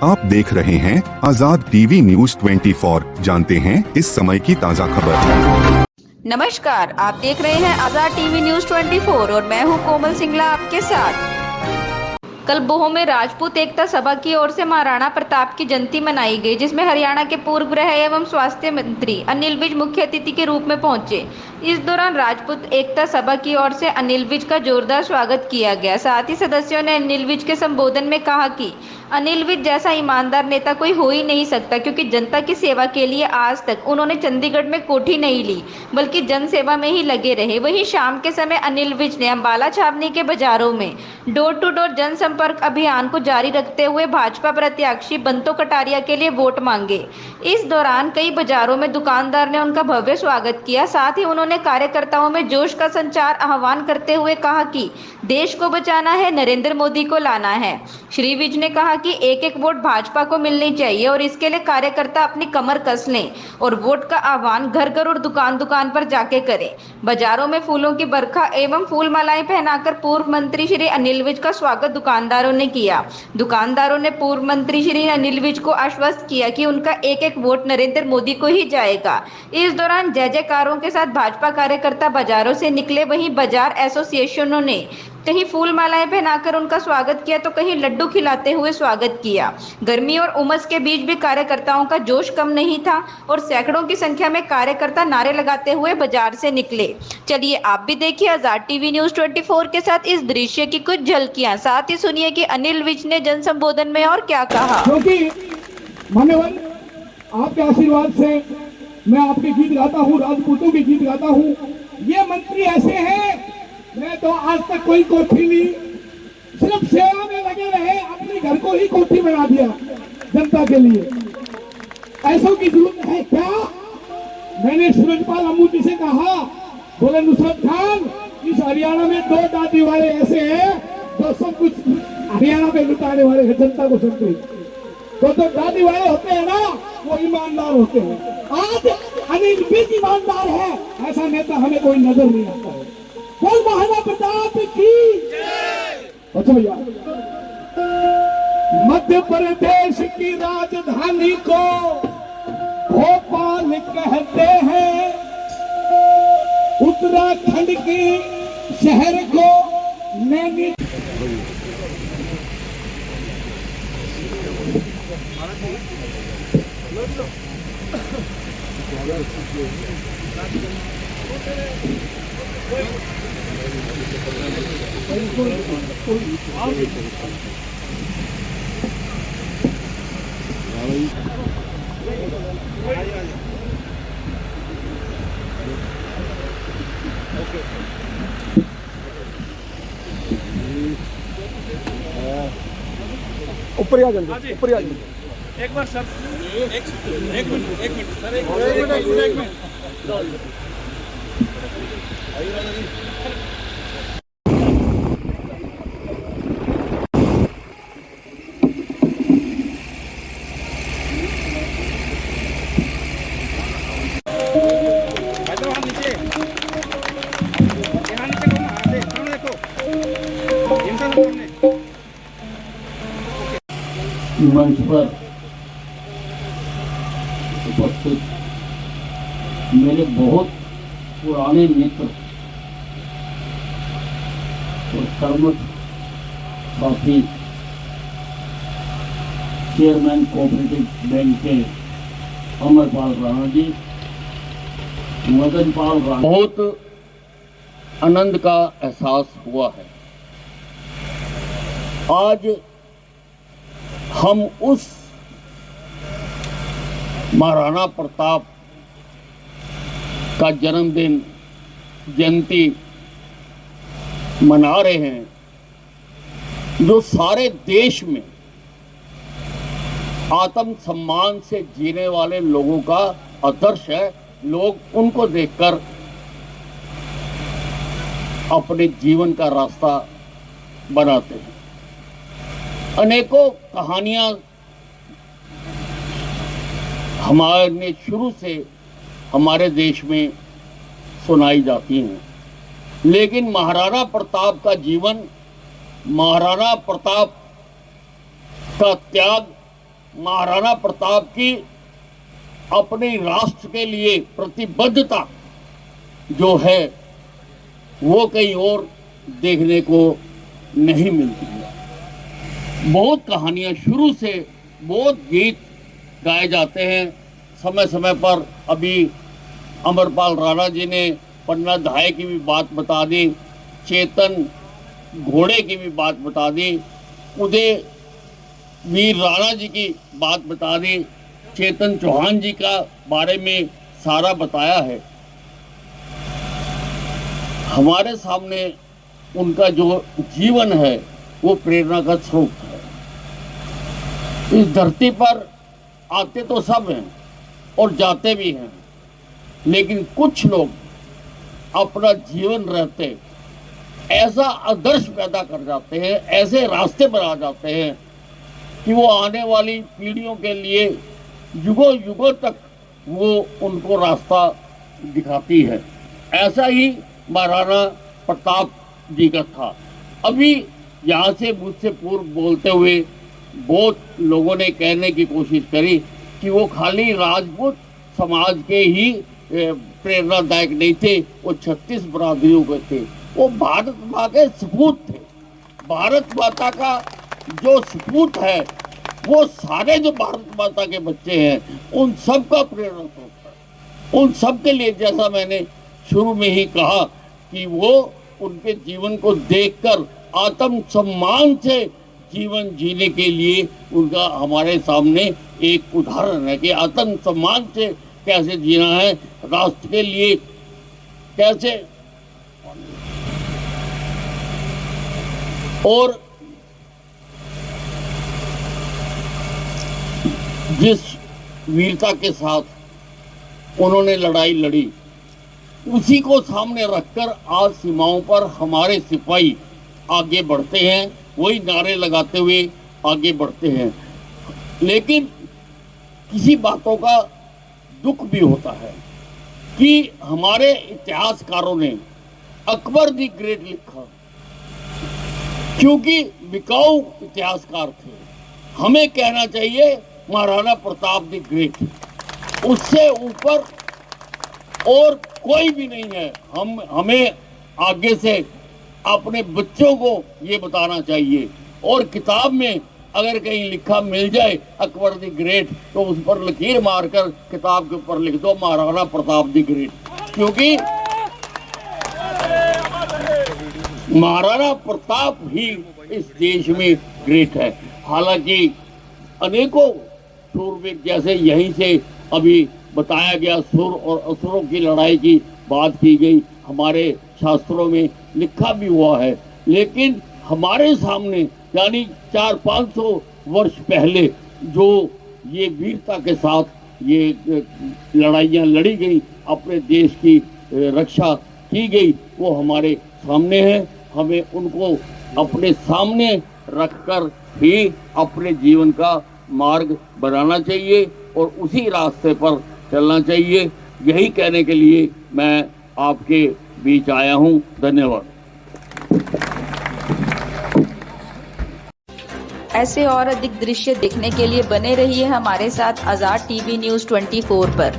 आप देख रहे हैं आजाद टीवी न्यूज 24। जानते हैं इस समय की ताज़ा खबर। नमस्कार, आप देख रहे हैं आजाद टीवी न्यूज 24 और मैं हूं कोमल सिंगला आपके साथ। कल बोह में राजपूत एकता सभा की ओर से महाराणा प्रताप की जयंती मनाई गई, जिसमें हरियाणा के पूर्व गृह एवं स्वास्थ्य मंत्री अनिल विज मुख्य अतिथि के रूप में पहुंचे। इस दौरान राजपूत एकता सभा की ओर से अनिल विज का जोरदार स्वागत किया गया। साथ ही सदस्यों ने अनिल विज के संबोधन में कहा कि अनिल विज जैसा ईमानदार नेता कोई हो ही नहीं सकता, क्योंकि जनता की सेवा के लिए आज तक उन्होंने चंडीगढ़ में कोठी नहीं ली, बल्कि जन सेवा में ही लगे रहे। वहीं शाम के समय अनिल विज ने अंबाला छावनी के बाजारों में डोर टू डोर जनसंपर्क अभियान को जारी रखते हुए भाजपा प्रत्याशी बंतो कटारिया के लिए वोट मांगे। इस दौरान कई बाजारों में दुकानदार ने उनका भव्य स्वागत किया। साथ ही उन्होंने कार्यकर्ताओं में जोश का संचार आह्वान करते हुए कहा कि देश को बचाना है, नरेंद्र मोदी को लाना है। श्री विज ने कहा कि एक एक वोट भाजपा को मिलनी चाहिए और इसके लिए कार्यकर्ता अपनी कमर कस लें और वोट का आह्वान घर घर और दुकान दुकान पर जाके करें। बाजारों में फूलों की बरखा एवं फूल मालाएं पहनाकर पूर्व मंत्री श्री अनिल विज का स्वागत दुकानदारों ने किया। दुकानदारों ने पूर्व मंत्री श्री अनिल विज को आश्वस्त किया कि उनका एक एक वोट नरेंद्र मोदी को ही जाएगा। इस दौरान जय जयकारों के साथ भाजपा कार्यकर्ता बाजारों से निकले। वहीं बाजार एसोसिएशनों ने कहीं फूल मालाएं पहनाकर उनका स्वागत किया तो कहीं लड्डू खिलाते हुए स्वागत किया। गर्मी और उमस के बीच भी कार्यकर्ताओं का जोश कम नहीं था और सैकड़ों की संख्या में कार्यकर्ता नारे लगाते हुए बाजार से निकले। चलिए आप भी देखिए आजाद टीवी न्यूज 24 के साथ इस दृश्य की कुछ झलकियां। साथ ही सुनिए कि अनिल विज ने जन संबोधन में और क्या कहा। क्योंकि मान्यवर आपके आशीर्वाद से मैं आपके गीत गाता हूँ, राजपूतों के गीत गाता हूँ। ये मंत्री ऐसे हैं, मैं तो आज तक कोई कोठी नहीं, सिर्फ सेवा में लगे रहे, अपने घर को ही कोठी बना दिया जनता के लिए। ऐसों की जरूरत है क्या? मैंने सूरजपाल अमू जी से कहा, बोले नुसरत खान, इस हरियाणा में 2 दादी वाले ऐसे हैं जो सब कुछ हरियाणा पे लुटाने वाले हैं, जनता को सब कुछ। तो दादी वाले होते हैं ना, वो ईमानदार होते हैं। आज अनिल विज ईमानदार है, ऐसा नेता हमें कोई नजर नहीं आता है। बोल महाराणा प्रताप की जय। अच्छा भैया, मध्य प्रदेश की राजधानी को भोपाल कहते हैं, उत्तराखंड के शहर को नैनी। ऊपर आ जल्दी, ऊपर आ जल्दी। एक बार सर, एक मिनट सर, एक मिनट। मंच पर उपस्थित मेरे बहुत पुराने मित्र और कर्मठ साथी चेयरमैन कोऑपरेटिव बैंक के अमरपाल राणा जी, मदनपाल राणा, बहुत आनंद का एहसास हुआ है। आज हम उस महाराणा प्रताप का जन्मदिन जयंती मना रहे हैं, जो सारे देश में आत्म सम्मान से जीने वाले लोगों का आदर्श है। लोग उनको देखकर अपने जीवन का रास्ता बनाते हैं। अनेकों कहानियां हमारे शुरू से हमारे देश में सुनाई जाती हैं, लेकिन महाराणा प्रताप का जीवन, महाराणा प्रताप का त्याग महाराणा प्रताप की अपने राष्ट्र के लिए प्रतिबद्धता जो है वो कहीं और देखने को नहीं मिलती है। बहुत कहानियां, शुरू से बहुत गीत गाए जाते हैं समय समय पर। अभी अमरपाल राणा जी ने पन्ना धाय की भी बात बता दी, चेतन घोड़े की भी बात बता दी, उदय वीर राणा जी की बात बता दी, चेतन चौहान जी का बारे में सारा बताया है। हमारे सामने उनका जो जीवन है वो प्रेरणा का स्रोत है। इस धरती पर आते तो सब हैं और जाते भी हैं, लेकिन कुछ लोग अपना जीवन रहते ऐसा आदर्श पैदा कर जाते हैं, ऐसे रास्ते बना जाते हैं कि वो आने वाली पीढ़ियों के लिए युगों युगों तक वो उनको रास्ता दिखाती है। ऐसा ही महाराणा प्रताप जी का था। अभी यहाँ से मुझसे पूर्व बोलते हुए बहुत लोगों ने कहने की कोशिश करी कि वो खाली राजपूत समाज के ही प्रेरणादायक नहीं थे, वो 36 बरादरियों के थे। वो भारत माँ के सपूत थे। भारत माता का जो सपूत है वो सारे जो भारत माता के बच्चे हैं उन सब का प्रेरणा स्रोत है। उन सब के लिए, जैसा मैंने शुरू में ही कहा, कि वो उनके जीवन को देखकर आत्म सम्मान से जीवन जीने के लिए उनका हमारे सामने एक उदाहरण है कि आत्म सम्मान से कैसे जीना है, राष्ट्र के लिए कैसे। और जिस वीरता के साथ उन्होंने लड़ाई लड़ी, उसी को सामने रखकर आज सीमाओं पर हमारे सिपाही आगे बढ़ते हैं, वही नारे लगाते हुए आगे बढ़ते हैं। लेकिन किसी बातों का दुख भी होता है कि हमारे इतिहासकारों ने अकबर द ग्रेट लिखा क्योंकि बिकाऊ इतिहासकार थे। हमें कहना चाहिए महाराणा प्रताप द ग्रेट, उससे ऊपर और कोई भी नहीं है। हमें आगे से अपने बच्चों को ये बताना चाहिए, और किताब में अगर कहीं लिखा मिल जाए अकबर द ग्रेट तो उस पर लकीर मारकर किताब के ऊपर लिख दो महाराणा प्रताप द ग्रेट, क्योंकि महाराणा प्रताप ही इस देश में ग्रेट है। हालांकि अनेकों शूरवीर, जैसे यहीं से अभी बताया गया, सुर और असुरों की लड़ाई की बात की गई, हमारे शास्त्रों में लिखा भी हुआ है। लेकिन हमारे सामने यानी 400-500 वर्ष पहले जो ये वीरता के साथ ये लड़ाइयाँ लड़ी गई, अपने देश की रक्षा की गई, वो हमारे सामने है। हमें उनको अपने सामने रखकर ही अपने जीवन का मार्ग बनाना चाहिए और उसी रास्ते पर चलना चाहिए। यही कहने के लिए मैं आपके बीच आया हूँ। धन्यवाद। ऐसे और अधिक दृश्य देखने के लिए बने रहिए हमारे साथ आज़ाद टीवी न्यूज़ 24 पर।